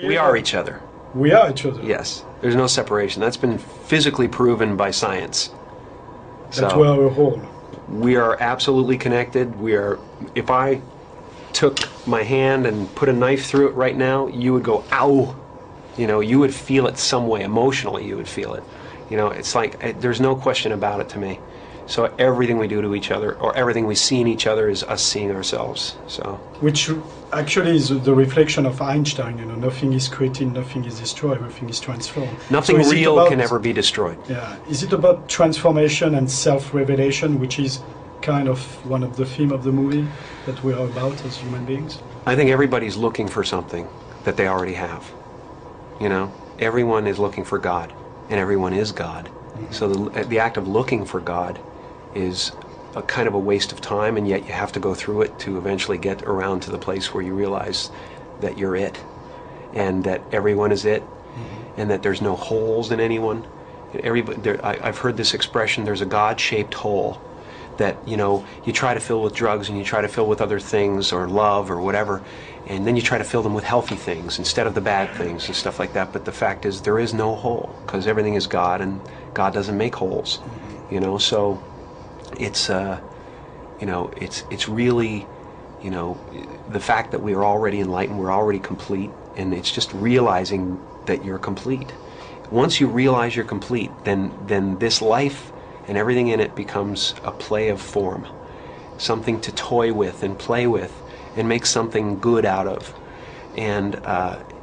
We are each other. We are each other. Yes. There's no separation. That's been physically proven by science. That we are a whole. We are absolutely connected. We are. If I took my hand and put a knife through it right now, you would go, ow. You know, you would feel it some way. Emotionally, you would feel it. You know, it's like, there's no question about it to me. So everything we do to each other, or everything we see in each other, is us seeing ourselves. So, which actually is the reflection of Einstein. You know, nothing is created, nothing is destroyed, everything is transformed. Nothing so real can ever be destroyed. Yeah. Is it about transformation and self-revelation, which is kind of one of the themes of the movie that we are about as human beings? I think everybody's looking for something that they already have. You know, everyone is looking for God, and everyone is God. Mm-hmm. So the act of looking for God is a kind of a waste of time, and yet you have to go through it to eventually get around to the place where you realize that you're it, and that everyone is it, mm-hmm. and that there's no holes in anyone. I've heard this expression, there's a God-shaped hole that, you know, you try to fill with drugs and you try to fill with other things, or love or whatever, and then you try to fill them with healthy things instead of the bad things and stuff like that. But the fact is, there is no hole, because everything is God, and God doesn't make holes, mm-hmm. you know. So it's you know, it's really, you know, the fact that we are already enlightened, we're already complete, and it's just realizing that you're complete. Once you realize you're complete, then this life and everything in it becomes a play of form, something to toy with and play with and make something good out of, and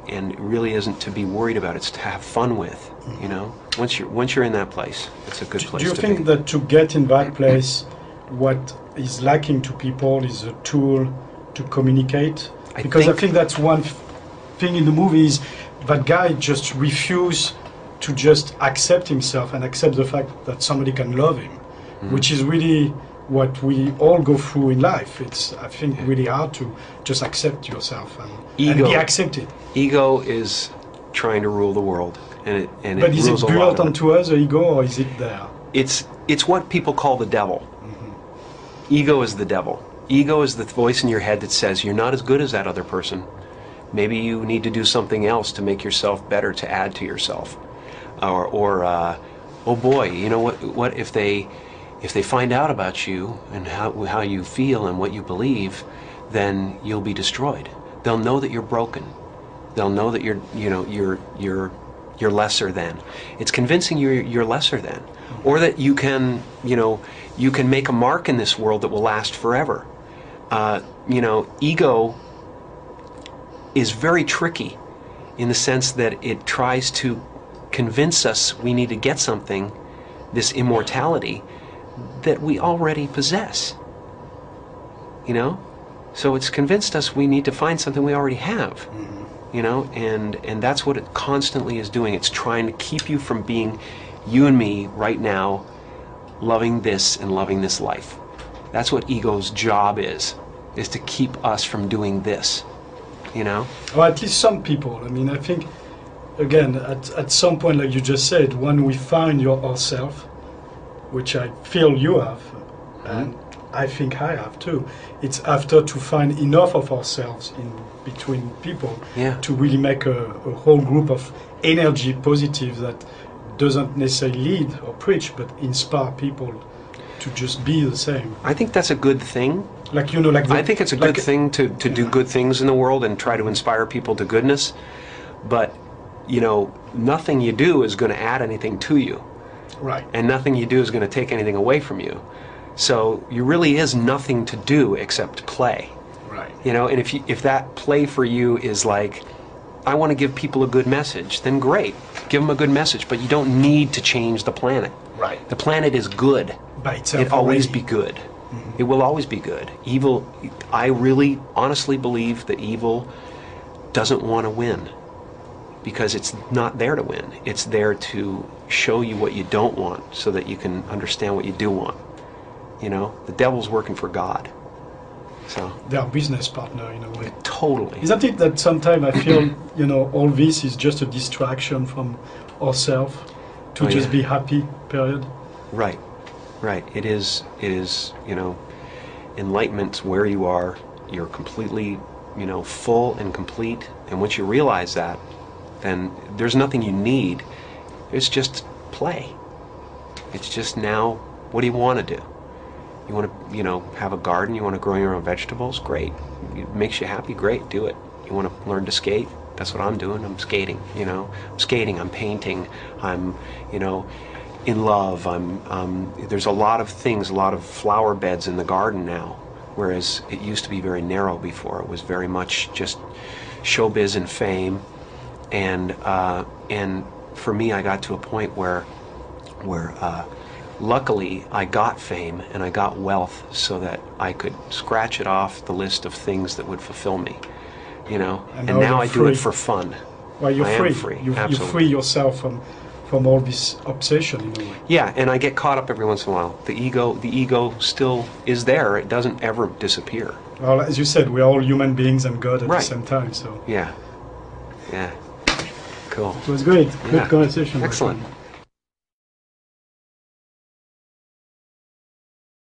it really isn't to be worried about, it's to have fun with, you know. Once you're in that place, it's a good place to be. Do you think that to get in that place, what is lacking to people is a tool to communicate? Because I think that's one thing in the movie, is that guy just refused to just accept himself and accept the fact that somebody can love him, mm-hmm. which is really what we all go through in life. It's, I think, really hard to just accept yourself and be accepted. Ego is trying to rule the world, and it but is rules it built onto us, the ego, or is it there? It's what people call the devil. Mm-hmm. Ego is the devil. Ego is the voice in your head that says you're not as good as that other person. Maybe you need to do something else to make yourself better, to add to yourself. Or oh boy, you know what if they find out about you and how you feel and what you believe, then you'll be destroyed. They'll know that you're broken. They'll know that you're lesser than. It's convincing you're lesser than, or that you can make a mark in this world that will last forever. You know, ego is very tricky in the sense that it tries to convince us we need to get something, this immortality, that we already possess. You know? So it's convinced us we need to find something we already have. Mm-hmm. You know? And that's what it constantly is doing. It's trying to keep you from being you and me right now, loving this and loving this life. That's what ego's job is to keep us from doing this. You know? Or at least some people. I mean, I think, again, at some point, like you just said, when we find ourselves, which I feel you have, mm-hmm. and I think I have too, it's after to find enough of ourselves in between people to really make a whole group of energy positive that doesn't necessarily lead or preach, but inspire people to just be the same. I think that's a good thing. Like, you know, like I think it's a good thing to do good things in the world and try to inspire people to goodness, but you know, nothing you do is going to add anything to you. Right. And nothing you do is going to take anything away from you. So you really is nothing to do except play. Right. You know, and if that play for you is like, I want to give people a good message, then great. Give them a good message, but you don't need to change the planet. Right. The planet is good. By itself. It'll always be good. Mm-hmm. It will always be good. Evil, I really honestly believe that evil doesn't want to win. Because it's not there to win. It's there to show you what you don't want so that you can understand what you do want. You know, the devil's working for God. So they are business partner in a way. Totally. Isn't it that sometimes I feel, you know, all this is just a distraction from ourselves to just be happy, period? Right. Right. It is, you know, enlightenment where you are. You're completely you know, full and complete. And once you realize that, then there's nothing you need. It's just play. It's just now, what do you want to do? You want to, you know, have a garden, you want to grow your own vegetables? Great. It makes you happy? Great, do it. You want to learn to skate? That's what I'm doing. I'm skating, you know. I'm skating, I'm painting, I'm, you know, in love. There's a lot of things, a lot of flower beds in the garden now, whereas it used to be very narrow before. It was very much just showbiz and fame. And for me, I got to a point where luckily I got fame and I got wealth so that I could scratch it off the list of things that would fulfill me, you know. And now I do it for fun. Well, you're I free. am free. You Absolutely. free yourself from all this obsession in a way. Yeah, and I get caught up every once in a while. The ego still is there. It doesn't ever disappear. Well, as you said, we're all human beings and God at Right. the same time. So Yeah. Yeah. Cool. it was great. Yeah. Good conversation. Excellent.